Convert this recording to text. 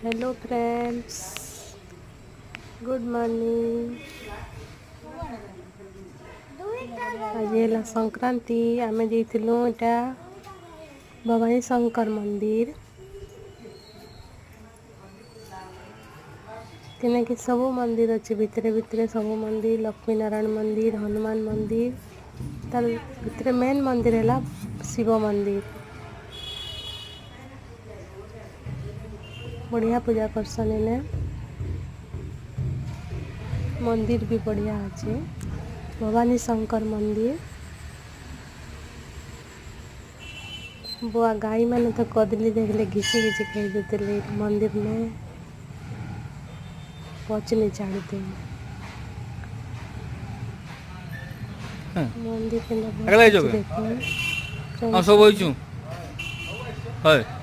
Hello friends, good morning. आज है संक्रांति। आम जाइलु एटा भवानी शंकर मंदिर। तेने कि सब मंदिर अच्छे भितरे भितरे सब मंदिर, लक्ष्मी नारायण मंदिर, हनुमान मंदिर। तार भितरे मेन मंदिर है शिव मंदिर। बढ़िया पूजा करसन इने। मंदिर भी बढ़िया अच्छे, भवानी शंकर मंदिर। बुआ गाई मैंने तो कदली देखले घिची घिची खाई देते मंदिर में पचनी चाड़ते मंदिर के अगला बहुत जगह देखो हम सब होइछु है